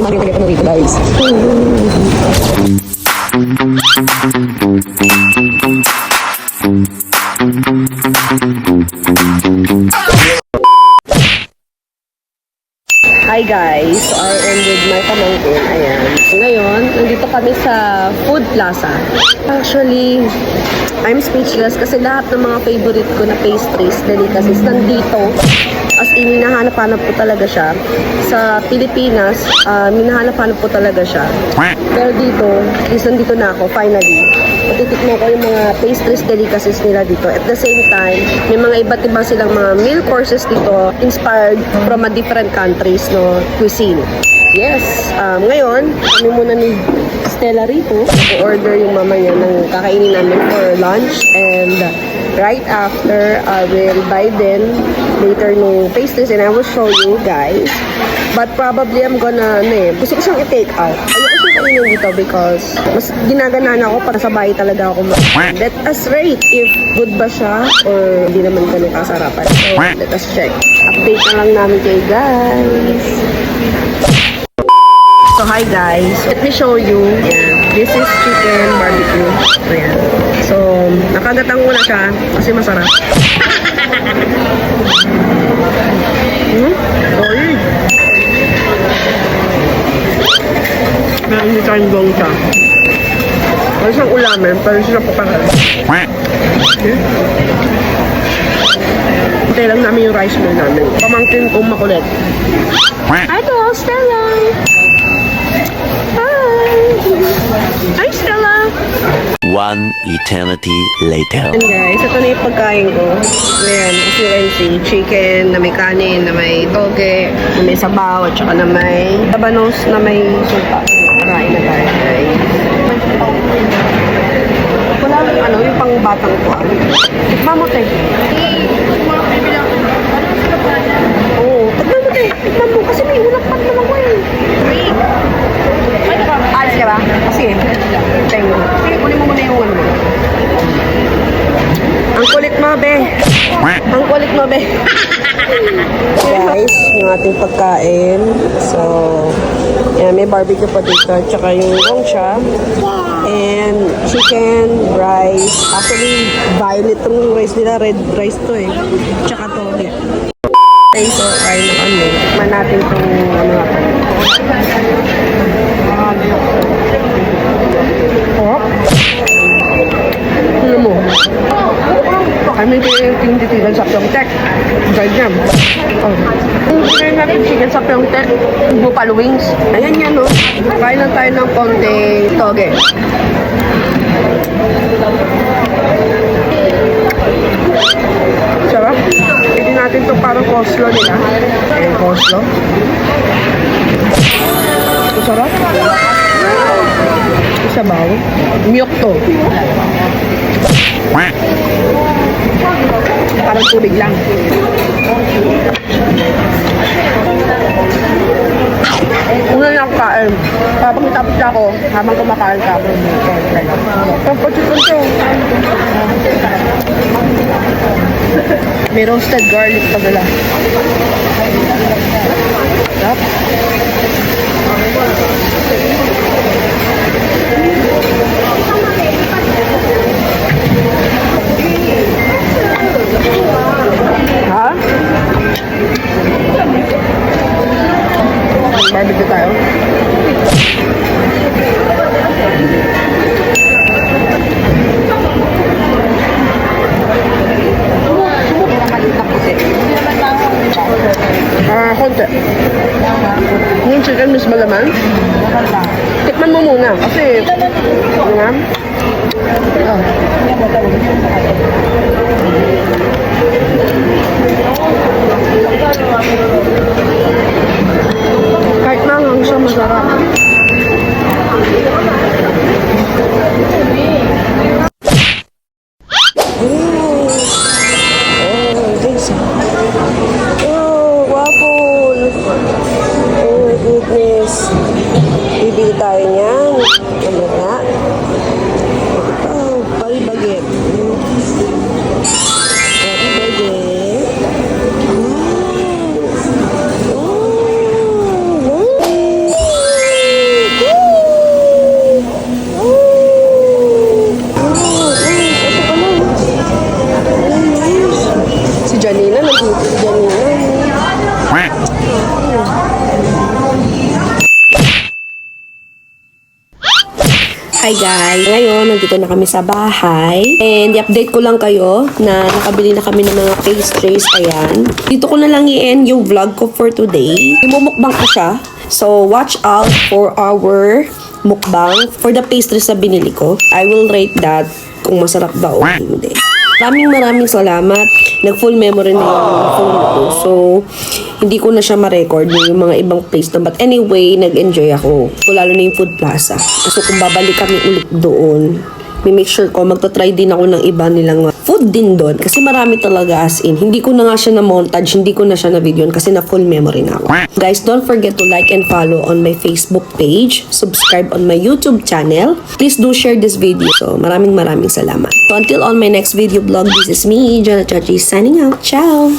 makikita ko dito, guys. Hi guys, so I am with my pamangkin. Ayan. Ngayon, nandito kami sa Food Plaza. Actually, I'm speechless kasi lahat ng mga favorite ko na pastries, delicacies, nandito. As in, hinahanap-hanap po talaga siya. Sa Pilipinas, hinahanap-hanap po talaga siya. Pero dito, nandito na ako, finally. Matitikman ko yung mga pastries, delicacies nila dito. At the same time, may mga iba't ibang silang mga meal courses dito inspired from a different countries, no, cuisine. Yes, ngayon, kami muna ni Stella rito. I-order yung mamaya ng kakainin namin for lunch. And right after, I will buy then later no pastries and I will show you guys. But probably I'm gonna, gusto ko siyang i-take out. Ayoko siyang kainin dito because mas ginaganan ako para sa bahay talaga ako. Let us rate if good ba siya or hindi naman ganun kasarapan. So, let us check. Update na lang namin kayo guys. So, hi guys. Let me show you. Ayan. This is chicken barbecue. Ayan. So, nakagatang ko na siya kasi masarap. Solid. Pero hindi tayong gong siya. Wala siyang ulamin, pero siya papakal. Hintay lang namin yung rice meal namin. Pamangkin kong makulit. Hi to Stella! Hi, Stella! One eternity later. And guys, ito na yung pagkain ko. Ayan, as you can see, chicken na may kanin, na may toge, na may sabaw, at saka na may tabanos na may suka. Kain na tayo, guys. Wala yung pang batang ko. Tikman mo, te. Oo, tikman mo, te. Tikman mo, kasi may ulap pat naman ko eh. Alis ka ba? Kasi, tengo. Sige, kunin mo muna yung ano mo. Ang kulit mo, be. Ang kulit mo, be. Guys, yung ating pagkain. So, yan, may barbecue pa dito. Tsaka yung gongcha. And chicken, rice. Actually, violet tong rice nila. Red rice to eh. Tsaka toge. Okay, so, kain na kami. Tikman natin itong ano natin. Oh. Ano mo? Kami yung titigan sa Pyeongtaek. Guide niya. Oh. Kaya natin chicken sa Pyeongtaek. Buffalo wings. Ayan yan, no? Kain lang tayo ng konting toge. Sarap. Pwede natin ito parang coleslaw nila. Ayan, coleslaw. Sarap. Sabaw. Miyok to. Parang tubig lang. Una na ako kain. Habang itapos na ako, habang kumakain ka ako. Pampachikon to. May roasted garlic pa nila. Sarap. Ha? Barbecue tayo. Konti. Yung chicken mismo laman. Tikman mo muna kasi ano nga? Oh. Kahit mangang siya, masarap. Bibili tayo niyan. Ano na? Ito, palibaget. Palibaget. Hi guys! Ngayon, nandito na kami sa bahay. And i-update ko lang kayo na nakabili na kami ng mga pastries. Ayan. Dito ko na lang i-end yung vlog ko for today. Imumukbang ko siya. So, watch out for our mukbang for the pastries na binili ko. I will rate that kung masarap ba o hindi. Maraming salamat. Nag-full memory na yung phone ko. So, hindi ko na siya ma-record yung mga ibang place na. But anyway, nag-enjoy ako. So, lalo na yung Food Plaza. So, kung babalik kami ulit doon, may make sure ko, magta-try din ako ng iba nilang food din doon. Kasi marami talaga as in. Hindi ko na nga siya na-montage, hindi ko na siya na-videoan kasi na-full memory na ako. Guys, don't forget to like and follow on my Facebook page. Subscribe on my YouTube channel. Please do share this video. So, maraming salamat. So, until on my next video vlog, this is me, Jonah Chachi, signing out. Ciao!